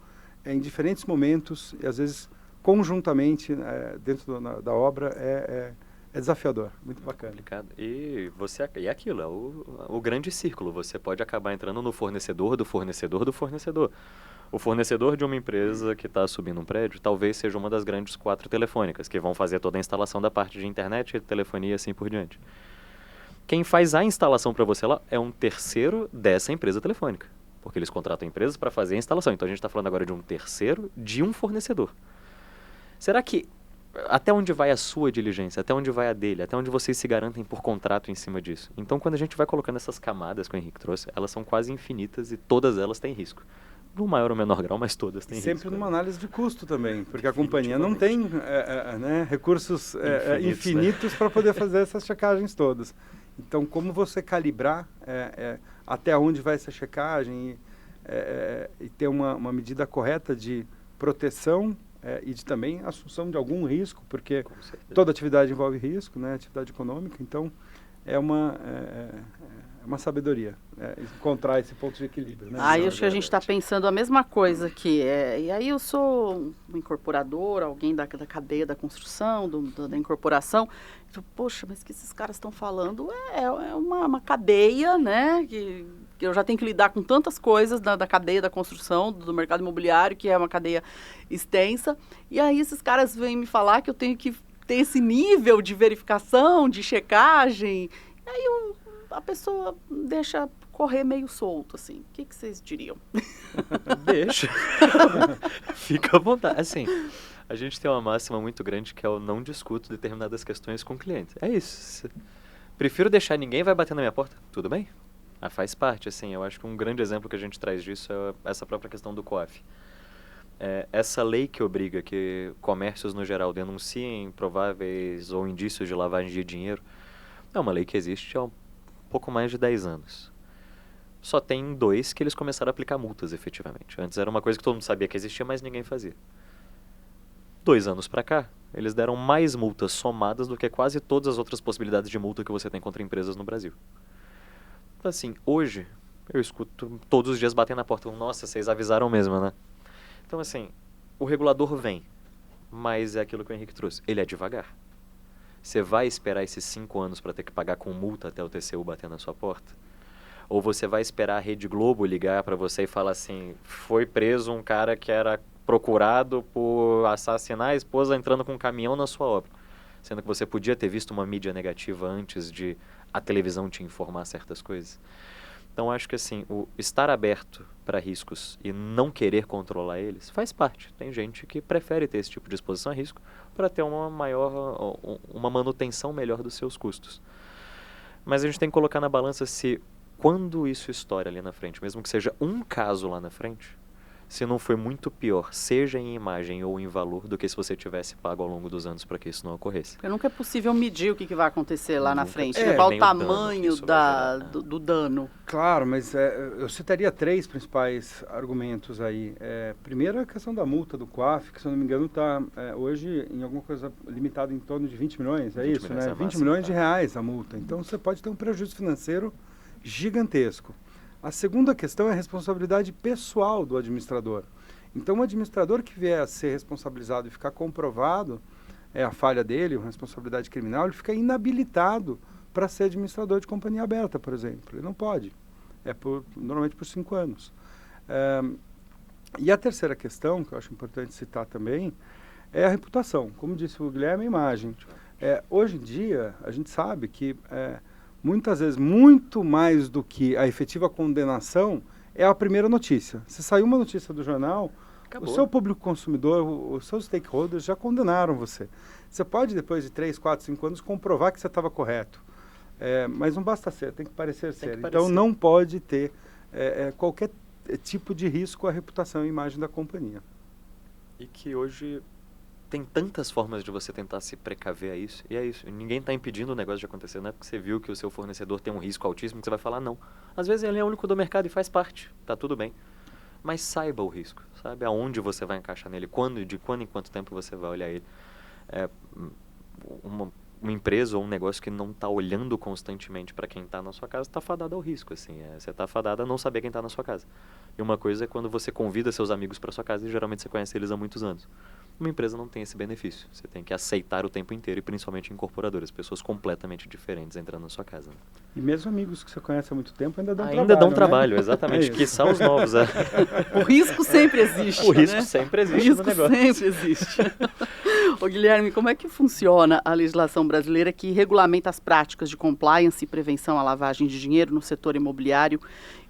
S4: em diferentes momentos e às vezes conjuntamente dentro da obra é desafiador, muito bacana.
S3: Complicado. E aquilo, é o grande círculo, você pode acabar entrando no fornecedor do fornecedor do fornecedor. O fornecedor de uma empresa que está subindo um prédio talvez seja uma das grandes 4 telefônicas, que vão fazer toda a instalação da parte de internet, telefonia e assim por diante. Quem faz a instalação para você lá é um terceiro dessa empresa telefônica, porque eles contratam empresas para fazer a instalação. Então a gente está falando agora de um terceiro de um fornecedor. Será que até onde vai a sua diligência, até onde vai a dele, até onde vocês se garantem por contrato em cima disso? Então quando a gente vai colocando essas camadas que o Henrique trouxe, elas são quase infinitas e todas elas têm risco. No maior ou menor grau, mas todas têm risco.
S4: Sempre numa análise de custo também, porque a companhia não tem recursos infinitos para poder fazer essas checagens todas. Então, como você calibrar até onde vai essa checagem e ter uma medida correta de proteção e de também assunção de algum risco, porque toda atividade envolve risco, né, atividade econômica, então é uma sabedoria encontrar esse ponto de equilíbrio. Né?
S2: Acho que a gente está pensando a mesma coisa aqui. E aí eu sou um incorporador, alguém da cadeia da construção, da incorporação. Poxa, mas o que esses caras estão falando é uma cadeia, né? Que eu já tenho que lidar com tantas coisas da cadeia da construção, do mercado imobiliário, que é uma cadeia extensa. E aí esses caras vêm me falar que eu tenho que ter esse nível de verificação, de checagem. E aí a pessoa deixa correr meio solto, assim. O que vocês diriam?
S3: Deixa. Fica à vontade. Assim, a gente tem uma máxima muito grande que é eu não discuto determinadas questões com o cliente. É isso. Prefiro deixar ninguém vai bater na minha porta. Tudo bem? Faz parte, assim. Eu acho que um grande exemplo que a gente traz disso é essa própria questão do COAF. Essa lei que obriga que comércios, no geral, denunciem prováveis ou indícios de lavagem de dinheiro é uma lei que existe há um pouco mais de 10 anos. Só tem 2 que eles começaram a aplicar multas, efetivamente. Antes era uma coisa que todo mundo sabia que existia, mas ninguém fazia. 2 anos pra cá, eles deram mais multas somadas do que quase todas as outras possibilidades de multa que você tem contra empresas no Brasil. Então, assim, hoje, eu escuto todos os dias batendo na porta. Nossa, vocês avisaram mesmo, né? Então, assim, o regulador vem, mas é aquilo que o Henrique trouxe. Ele é devagar. Você vai esperar esses 5 anos para ter que pagar com multa até o TCU bater na sua porta? Ou você vai esperar a Rede Globo ligar para você e falar assim, foi preso um cara que era procurado por assassinar a esposa entrando com um caminhão na sua obra? Sendo que você podia ter visto uma mídia negativa antes de a televisão te informar certas coisas. Então, acho que assim, o estar aberto para riscos e não querer controlar eles faz parte. Tem gente que prefere ter esse tipo de exposição a risco para ter uma manutenção melhor dos seus custos. Mas a gente tem que colocar na balança se, quando isso estoura ali na frente, mesmo que seja um caso lá na frente, se não foi muito pior, seja em imagem ou em valor, do que se você tivesse pago ao longo dos anos para que isso não ocorresse.
S2: Porque nunca é possível medir o que vai acontecer lá na frente,
S4: É,
S2: qual o
S3: nem o dano
S2: tamanho
S3: que isso vai gerar, né?
S2: do dano.
S4: Claro, mas eu citaria 3 principais argumentos aí. Primeiro, a questão da multa do COAF, que, se eu não me engano, está hoje em alguma coisa limitada em torno de 20 milhões, é
S3: 20
S4: isso,
S3: milhões
S4: né?
S3: é
S4: 20
S3: máximo,
S4: milhões de
S3: tá?
S4: reais a multa. Então, você pode ter um prejuízo financeiro gigantesco. A segunda questão é a responsabilidade pessoal do administrador. Então, o administrador que vier a ser responsabilizado e ficar comprovado a falha dele, uma responsabilidade criminal, ele fica inabilitado para ser administrador de companhia aberta, por exemplo. Ele não pode. Normalmente por 5 anos. E a terceira questão, que eu acho importante citar também, é a reputação. Como disse o Guilherme, a imagem. Hoje em dia, a gente sabe que, muitas vezes, muito mais do que a efetiva condenação, é a primeira notícia. Se saiu uma notícia do jornal, acabou. O seu público consumidor, os seus stakeholders já condenaram você. Você pode, depois de 3, 4, 5 anos, comprovar que você estava correto. Mas não basta ser, tem que parecer ser. Então, não pode ter qualquer tipo de risco à reputação e imagem da companhia.
S3: E que hoje tem tantas formas de você tentar se precaver a isso, e é isso. Ninguém está impedindo o negócio de acontecer, não é porque você viu que o seu fornecedor tem um risco altíssimo que você vai falar não. Às vezes ele é o único do mercado e faz parte, tá tudo bem. Mas saiba o risco, sabe aonde você vai encaixar nele, de quando em quanto tempo você vai olhar ele. Uma empresa ou um negócio que não está olhando constantemente para quem está na sua casa está fadado ao risco, assim. Você está fadado a não saber quem está na sua casa. E uma coisa é quando você convida seus amigos para sua casa e geralmente você conhece eles há muitos anos. Uma empresa não tem esse benefício. Você tem que aceitar o tempo inteiro, e principalmente incorporadoras, pessoas completamente diferentes entrando na sua casa. Né?
S4: E mesmo amigos que você conhece há muito tempo ainda dão trabalho.
S3: Ainda dão
S4: né?
S3: trabalho, exatamente. Que são os novos.
S2: O risco sempre existe.
S3: O risco
S2: né?
S3: sempre existe no negócio.
S2: Sempre existe. Ô, Guilherme, como é que funciona a legislação brasileira que regulamenta as práticas de compliance e prevenção à lavagem de dinheiro no setor imobiliário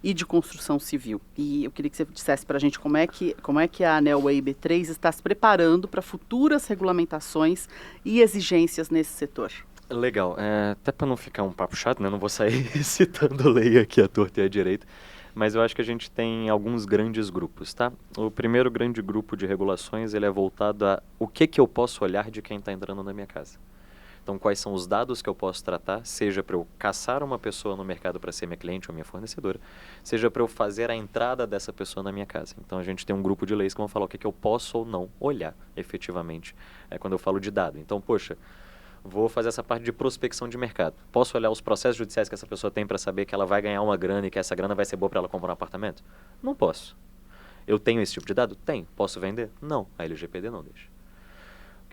S2: e de construção civil? E eu queria que você dissesse para a gente como é que a ANEEL Way B3 está se preparando para futuras regulamentações e exigências nesse setor.
S3: Legal. Até para não ficar um papo chato, né? Não vou sair citando lei aqui à torta e à direita, mas eu acho que a gente tem alguns grandes grupos, tá? O primeiro grande grupo de regulações, ele é voltado a o que eu posso olhar de quem está entrando na minha casa. Então, quais são os dados que eu posso tratar, seja para eu caçar uma pessoa no mercado para ser minha cliente ou minha fornecedora, seja para eu fazer a entrada dessa pessoa na minha casa. Então, a gente tem um grupo de leis que vão falar o que eu posso ou não olhar, efetivamente, quando eu falo de dado. Então, poxa, vou fazer essa parte de prospecção de mercado. Posso olhar os processos judiciais que essa pessoa tem para saber que ela vai ganhar uma grana e que essa grana vai ser boa para ela comprar um apartamento? Não posso. Eu tenho esse tipo de dado? Tenho. Posso vender? Não. A LGPD não deixa.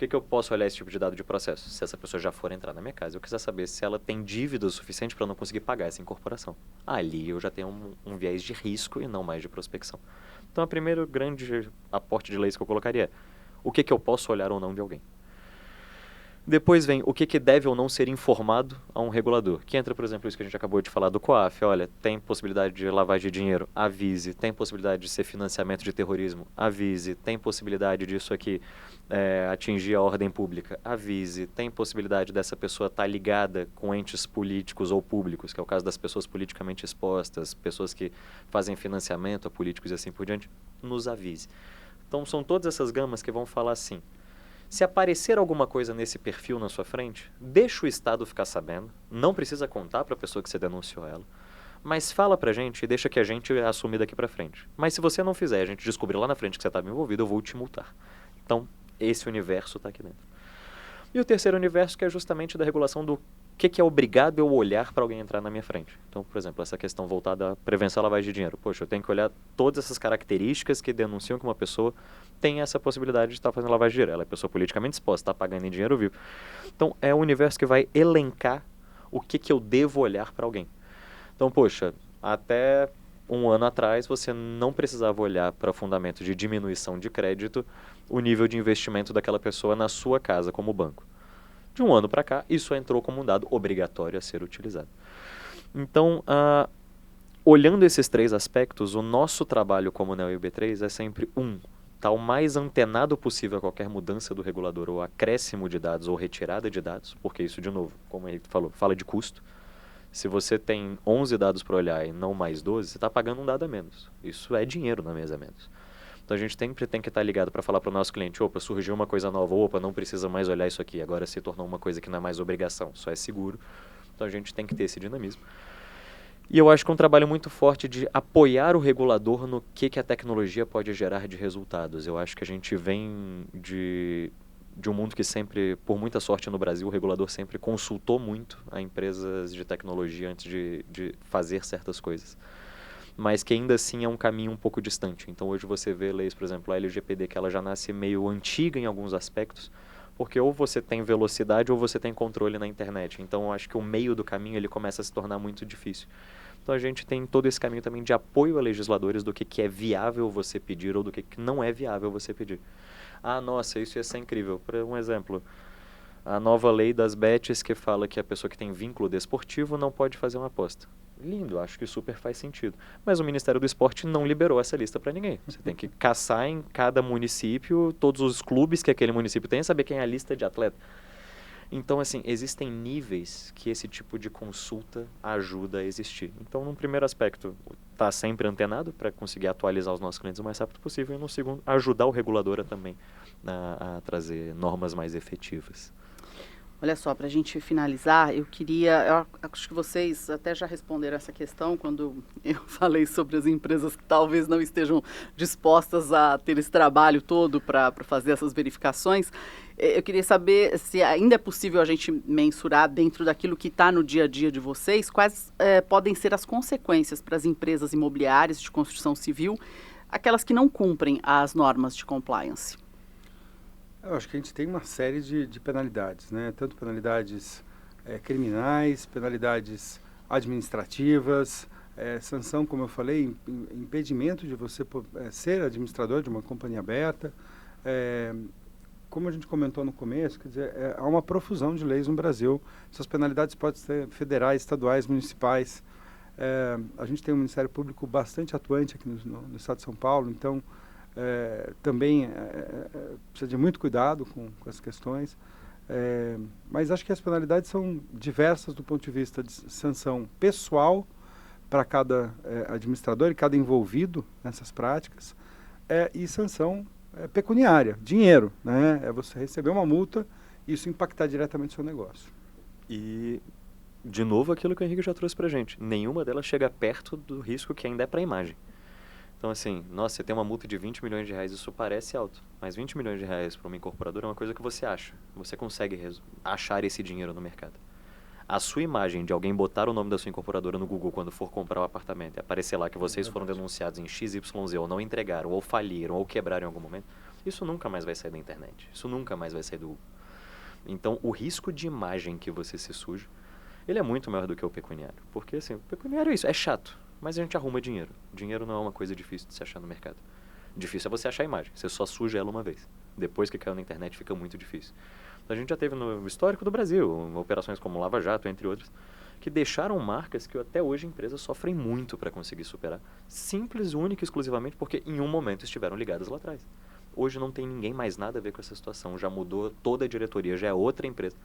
S3: que eu posso olhar esse tipo de dado de processo? Se essa pessoa já for entrar na minha casa, eu quiser saber se ela tem dívida o suficiente para não conseguir pagar essa incorporação. Ali eu já tenho um viés de risco e não mais de prospecção. Então, a primeira grande aporte de leis que eu colocaria é o que eu posso olhar ou não de alguém. Depois vem o que deve ou não ser informado a um regulador. Que entra, por exemplo, isso que a gente acabou de falar do COAF. Olha, tem possibilidade de lavagem de dinheiro? Avise. Tem possibilidade de ser financiamento de terrorismo? Avise. Tem possibilidade disso aqui atingir a ordem pública? Avise. Tem possibilidade dessa pessoa estar ligada com entes políticos ou públicos, que é o caso das pessoas politicamente expostas, pessoas que fazem financiamento a políticos e assim por diante? Nos avise. Então, são todas essas gamas que vão falar assim: se aparecer alguma coisa nesse perfil na sua frente, deixa o Estado ficar sabendo, não precisa contar para a pessoa que você denunciou ela, mas fala pra gente e deixa que a gente assume daqui pra frente. Mas se você não fizer, a gente descobrir lá na frente que você estava envolvido, eu vou te multar. Então, esse universo está aqui dentro. E o terceiro universo, que é justamente da regulação do que é obrigado eu olhar para alguém entrar na minha frente. Então, por exemplo, essa questão voltada à prevenção à lavagem de dinheiro. Poxa, eu tenho que olhar todas essas características que denunciam que uma pessoa tem essa possibilidade de estar fazendo lavagem de dinheiro. Ela é pessoa politicamente exposta, está pagando em dinheiro vivo. Então, é o universo que vai elencar o que eu devo olhar para alguém. Então, poxa, até um ano atrás você não precisava olhar para fundamento de diminuição de crédito o nível de investimento daquela pessoa na sua casa como banco. De um ano para cá, isso entrou como um dado obrigatório a ser utilizado. Então, olhando esses três aspectos, o nosso trabalho como NeoIB3 é sempre estar o mais antenado possível a qualquer mudança do regulador ou acréscimo de dados ou retirada de dados, porque isso, de novo, como ele falou, fala de custo. Se você tem 11 dados para olhar e não mais 12, você está pagando um dado a menos. Isso é dinheiro na mesa a menos. Então a gente sempre tem que estar ligado para falar para o nosso cliente: opa, surgiu uma coisa nova, opa, não precisa mais olhar isso aqui, agora se tornou uma coisa que não é mais obrigação, só é seguro. Então a gente tem que ter esse dinamismo. E eu acho que é um trabalho muito forte de apoiar o regulador no que a tecnologia pode gerar de resultados. Eu acho que a gente vem de um mundo que sempre, por muita sorte no Brasil, o regulador sempre consultou muito a empresas de tecnologia antes de fazer certas coisas, mas que ainda assim é um caminho um pouco distante. Então hoje você vê leis, por exemplo, a LGPD, que ela já nasce meio antiga em alguns aspectos, porque ou você tem velocidade ou você tem controle na internet. Então eu acho que o meio do caminho ele começa a se tornar muito difícil. Então a gente tem todo esse caminho também de apoio a legisladores do que é viável você pedir ou do que não é viável você pedir. Ah, nossa, isso ia ser incrível. Por um exemplo, a nova lei das bets que fala que a pessoa que tem vínculo desportivo não pode fazer uma aposta. Lindo, acho que super faz sentido. Mas o Ministério do Esporte não liberou essa lista para ninguém. Você tem que caçar em cada município, todos os clubes que aquele município tem, saber quem é a lista de atleta. Então, assim, existem níveis que esse tipo de consulta ajuda a existir. Então, num primeiro aspecto, estar sempre antenado para conseguir atualizar os nossos clientes o mais rápido possível. E no segundo, ajudar o regulador também a trazer normas mais efetivas.
S2: Olha só, para a gente finalizar, eu acho que vocês até já responderam essa questão quando eu falei sobre as empresas que talvez não estejam dispostas a ter esse trabalho todo para fazer essas verificações. Eu queria saber se ainda é possível a gente mensurar dentro daquilo que está no dia a dia de vocês, quais podem ser as consequências para as empresas imobiliárias de construção civil, aquelas que não cumprem as normas de compliance.
S4: Eu acho que a gente tem uma série de penalidades, né? Tanto penalidades criminais, penalidades administrativas, sanção, como eu falei, impedimento de você ser administrador de uma companhia aberta. Como a gente comentou no começo, quer dizer, há uma profusão de leis no Brasil. Essas penalidades podem ser federais, estaduais, municipais. A gente tem um Ministério Público bastante atuante aqui no estado de São Paulo, então também precisa de muito cuidado com essas questões, mas acho que as penalidades são diversas do ponto de vista de sanção pessoal para cada administrador e cada envolvido nessas práticas, e sanção pecuniária, dinheiro, né? É você receber uma multa e isso impactar diretamente o seu negócio.
S3: E, de novo, aquilo que o Henrique já trouxe para a gente, nenhuma delas chega perto do risco que ainda é para a imagem. Então, assim, nossa, você tem uma multa de 20 milhões de reais, isso parece alto. Mas 20 milhões de reais para uma incorporadora é uma coisa que você acha. Você consegue achar esse dinheiro no mercado. A sua imagem de alguém botar o nome da sua incorporadora no Google quando for comprar um apartamento e aparecer lá que vocês foram denunciados em XYZ ou não entregaram, ou faliram, ou quebraram em algum momento, isso nunca mais vai sair da internet, isso nunca mais vai sair do Google. Então, o risco de imagem que você se suja, ele é muito maior do que o pecuniário. Porque, assim, o pecuniário é isso, é chato, mas a gente arruma dinheiro. Dinheiro não é uma coisa difícil de se achar no mercado. Difícil é você achar a imagem, você só suja ela uma vez. Depois que caiu na internet fica muito difícil. A gente já teve no histórico do Brasil, operações como Lava Jato, entre outras, que deixaram marcas que até hoje empresas sofrem muito para conseguir superar. Simples, única e exclusivamente porque em um momento estiveram ligadas lá atrás. Hoje não tem ninguém mais nada a ver com essa situação, já mudou toda a diretoria, já é outra empresa.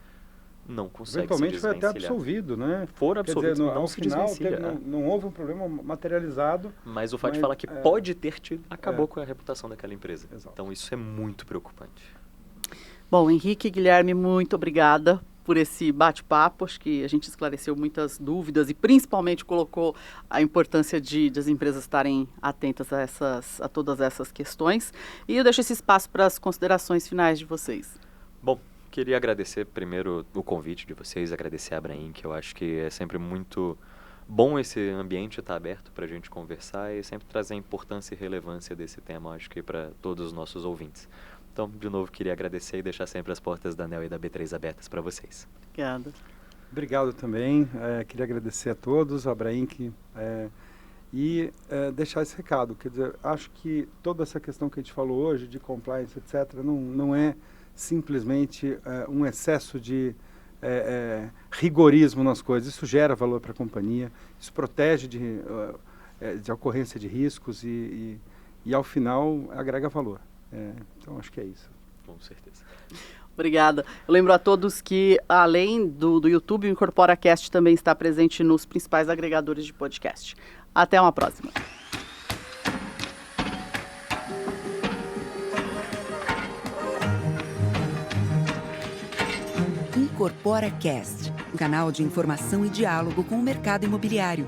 S3: Não consegue
S4: eventualmente
S3: se
S4: foi até
S3: desvencilhar.
S4: absolvido, né?
S3: For absolvido,
S4: dizer,
S3: não
S4: ao
S3: se
S4: final
S3: desvencilha.
S4: não houve um problema materializado.
S3: Mas o fato de falar que pode ter tido, acabou com a reputação daquela empresa.
S4: Exato.
S3: Então isso é muito preocupante.
S2: Bom, Henrique e Guilherme, muito obrigada por esse bate-papo. Acho que a gente esclareceu muitas dúvidas e principalmente colocou a importância de as empresas estarem atentas a todas essas questões. E eu deixo esse espaço para as considerações finais de vocês.
S3: Bom, queria agradecer primeiro o convite de vocês, agradecer a Abraim, que eu acho que é sempre muito bom esse ambiente estar aberto para a gente conversar e sempre trazer a importância e relevância desse tema, acho que para todos os nossos ouvintes. Então, de novo, queria agradecer e deixar sempre as portas da ANEEL e da B3 abertas para vocês.
S2: Obrigada.
S4: Obrigado também. Queria agradecer a todos, a Abraim, e deixar esse recado. Quer dizer, acho que toda essa questão que a gente falou hoje, de compliance, etc., não é simplesmente um excesso de rigorismo nas coisas. Isso gera valor para a companhia, isso protege de ocorrência de riscos e ao final, agrega valor. Então, acho que é isso.
S3: Com certeza.
S2: Obrigada. Eu lembro a todos que, além do YouTube, o IncorporaCast também está presente nos principais agregadores de podcast. Até uma próxima.
S1: IncorporaCast, um canal de informação e diálogo com o mercado imobiliário.